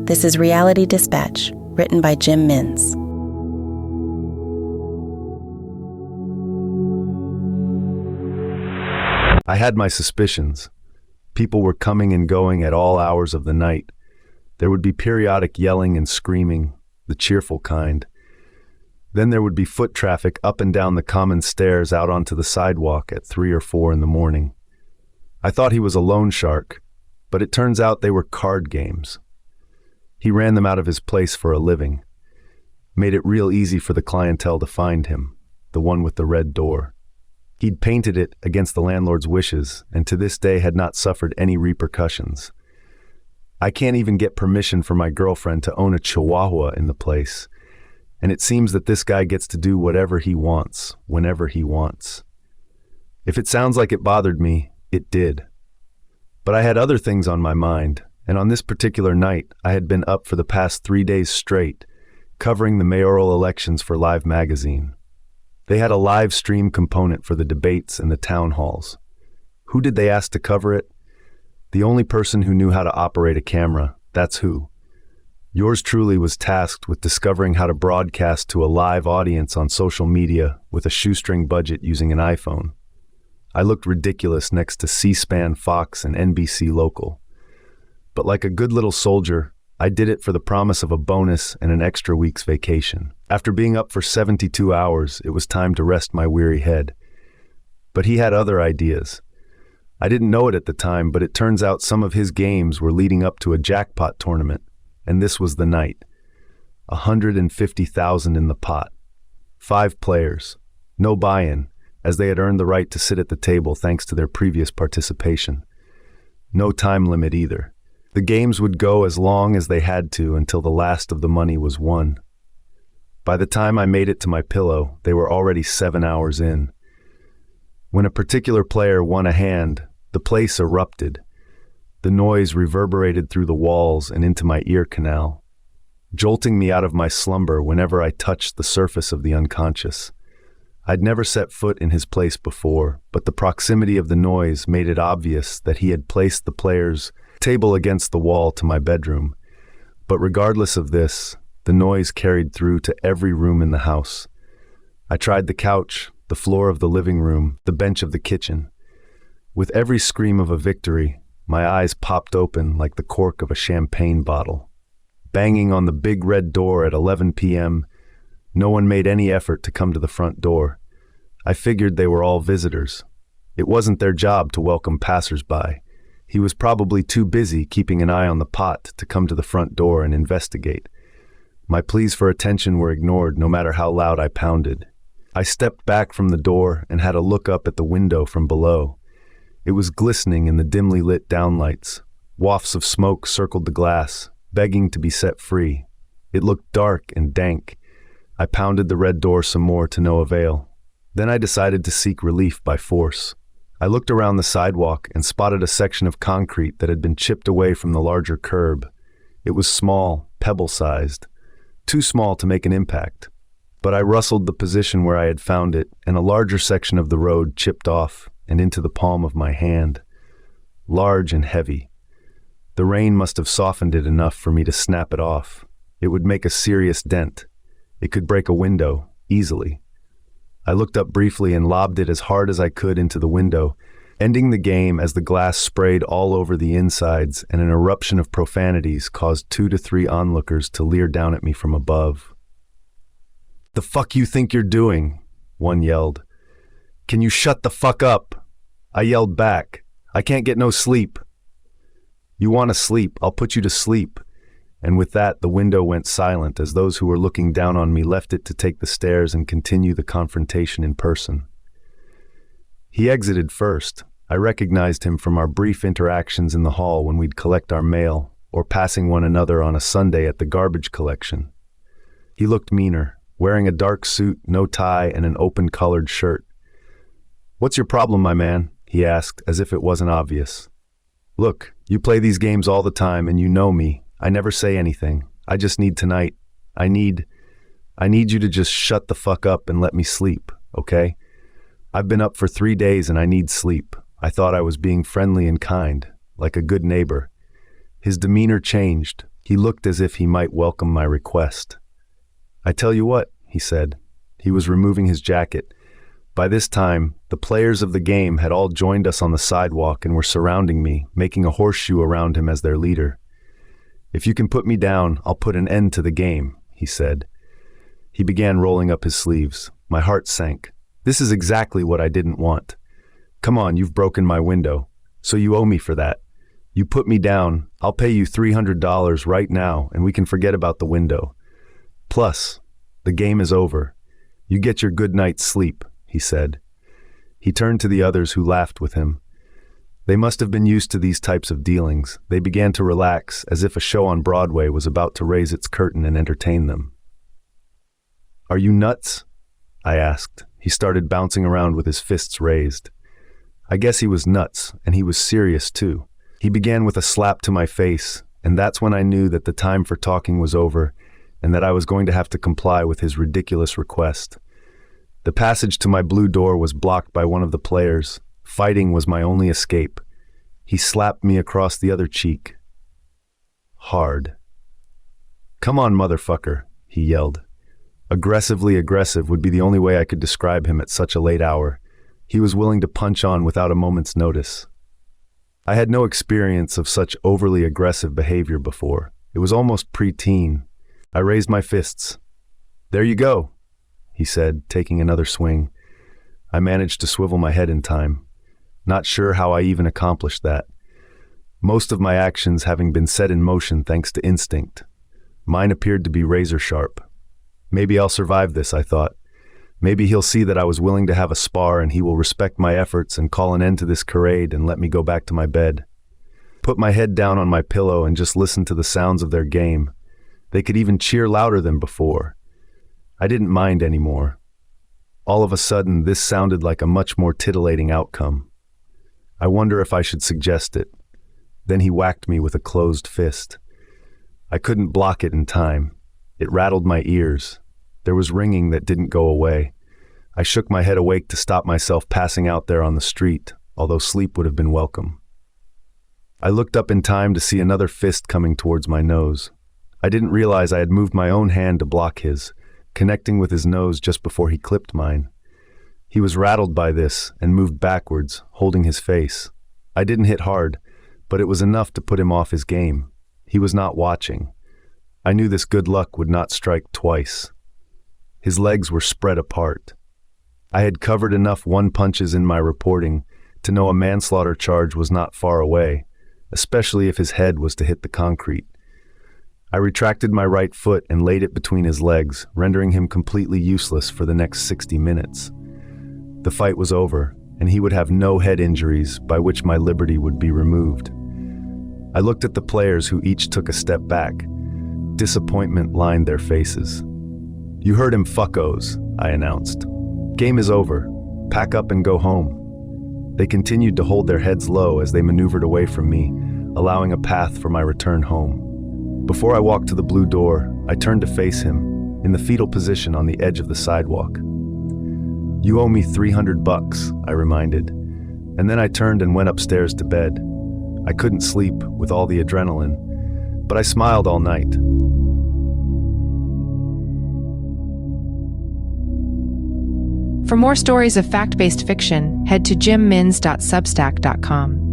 This is Reality Dispatch, written by Jim Mins. I had my suspicions. People were coming and going at all hours of the night. There would be periodic yelling and screaming, the cheerful kind. Then there would be foot traffic up and down the common stairs out onto the sidewalk at 3 or 4 in the morning. I thought he was a loan shark, but it turns out they were card games. He ran them out of his place for a living. Made it real easy for the clientele to find him, the one with the red door. He'd painted it against the landlord's wishes, and to this day had not suffered any repercussions. I can't even get permission for my girlfriend to own a chihuahua in the place, and it seems that this guy gets to do whatever he wants, whenever he wants. If it sounds like it bothered me, it did. But I had other things on my mind, and on this particular night, I had been up for the past 3 days straight, covering the mayoral elections for Live magazine. They had a live stream component for the debates and the town halls. Who did they ask to cover it? The only person who knew how to operate a camera, that's who. Yours truly was tasked with discovering how to broadcast to a live audience on social media with a shoestring budget using an iPhone. I looked ridiculous next to C-SPAN, Fox, and NBC Local. But like a good little soldier, I did it for the promise of a bonus and an extra week's vacation. After being up for 72 hours, it was time to rest my weary head. But he had other ideas. I didn't know it at the time, but it turns out some of his games were leading up to a jackpot tournament, and this was the night. 150,000 in the pot. 5 players. No buy-in, as they had earned the right to sit at the table thanks to their previous participation. No time limit either. The games would go as long as they had to until the last of the money was won. By the time I made it to my pillow, they were already 7 hours in. When a particular player won a hand, the place erupted. The noise reverberated through the walls and into my ear canal, jolting me out of my slumber whenever I touched the surface of the unconscious. I'd never set foot in his place before, but the proximity of the noise made it obvious that he had placed the player's table against the wall to my bedroom. But regardless of this, the noise carried through to every room in the house. I tried the couch, the floor of the living room, the bench of the kitchen. With every scream of a victory, my eyes popped open like the cork of a champagne bottle. Banging on the big red door at 11 p.m., no one made any effort to come to the front door. I figured they were all visitors. It wasn't their job to welcome passers-by. He was probably too busy keeping an eye on the pot to come to the front door and investigate. My pleas for attention were ignored no matter how loud I pounded. I stepped back from the door and had a look up at the window from below. It was glistening in the dimly lit downlights. Wafts of smoke circled the glass, begging to be set free. It looked dark and dank. I pounded the red door some more to no avail. Then I decided to seek relief by force. I looked around the sidewalk and spotted a section of concrete that had been chipped away from the larger curb. It was small, pebble-sized, too small to make an impact. But I rustled the position where I had found it, and a larger section of the road chipped off and into the palm of my hand. Large and heavy. The rain must have softened it enough for me to snap it off. It would make a serious dent. It could break a window, easily. I looked up briefly and lobbed it as hard as I could into the window, ending the game as the glass sprayed all over the insides and an eruption of profanities caused 2 to 3 onlookers to leer down at me from above. "The fuck you think you're doing?" one yelled. "Can you shut the fuck up?" I yelled back. "I can't get no sleep." "You want to sleep, I'll put you to sleep." And with that, the window went silent as those who were looking down on me left it to take the stairs and continue the confrontation in person. He exited first. I recognized him from our brief interactions in the hall when we'd collect our mail, or passing one another on a Sunday at the garbage collection. He looked meaner, wearing a dark suit, no tie, and an open-colored shirt. "What's your problem, my man?" he asked, as if it wasn't obvious. "Look, you play these games all the time and you know me. I never say anything. I just need tonight. I need you to just shut the fuck up and let me sleep, okay? I've been up for 3 days and I need sleep." I thought I was being friendly and kind, like a good neighbor. His demeanor changed, He looked as if he might welcome my request. "I tell you what," he said. He was removing his jacket. By this time, the players of the game had all joined us on the sidewalk and were surrounding me, making a horseshoe around him as their leader. "If you can put me down, I'll put an end to the game," he said. He began rolling up his sleeves. My heart sank. This is exactly what I didn't want. "Come on, you've broken my window, so you owe me for that. You put me down, I'll pay you $300 right now, and we can forget about the window. Plus, the game is over. You get your good night's sleep," he said. He turned to the others who laughed with him. They must have been used to these types of dealings. They began to relax, as if a show on Broadway was about to raise its curtain and entertain them. "Are you nuts?" I asked. He started bouncing around with his fists raised. I guess he was nuts, and he was serious too. He began with a slap to my face, and that's when I knew that the time for talking was over, and that I was going to have to comply with his ridiculous request. The passage to my blue door was blocked by one of the players. Fighting was my only escape. He slapped me across the other cheek. Hard. "Come on, motherfucker," he yelled. Aggressively aggressive would be the only way I could describe him at such a late hour. He was willing to punch on without a moment's notice. I had no experience of such overly aggressive behavior before. It was almost pre-teen. I raised my fists. "There you go," he said, taking another swing. I managed to swivel my head in time. Not sure how I even accomplished that. Most of my actions having been set in motion thanks to instinct. Mine appeared to be razor sharp. Maybe I'll survive this, I thought. Maybe he'll see that I was willing to have a spar and he will respect my efforts and call an end to this charade and let me go back to my bed. Put my head down on my pillow and just listen to the sounds of their game. They could even cheer louder than before. I didn't mind anymore. All of a sudden, this sounded like a much more titillating outcome. I wonder if I should suggest it. Then he whacked me with a closed fist. I couldn't block it in time. It rattled my ears. There was ringing that didn't go away. I shook my head awake to stop myself passing out there on the street, although sleep would have been welcome. I looked up in time to see another fist coming towards my nose. I didn't realize I had moved my own hand to block his, connecting with his nose just before he clipped mine. He was rattled by this and moved backwards, holding his face. I didn't hit hard, but it was enough to put him off his game. He was not watching. I knew this good luck would not strike twice. His legs were spread apart. I had covered enough one-punches in my reporting to know a manslaughter charge was not far away, especially if his head was to hit the concrete. I retracted my right foot and laid it between his legs, rendering him completely useless for the next 60 minutes. The fight was over, and he would have no head injuries, by which my liberty would be removed. I looked at the players, who each took a step back. Disappointment lined their faces. "You heard him, fuckos," I announced. "Game is over. Pack up and go home." They continued to hold their heads low as they maneuvered away from me, allowing a path for my return home. Before I walked to the blue door, I turned to face him, in the fetal position on the edge of the sidewalk. "You owe me $300, I reminded, and then I turned and went upstairs to bed. I couldn't sleep with all the adrenaline, but I smiled all night. For more stories of fact-based fiction, head to jimmins.substack.com.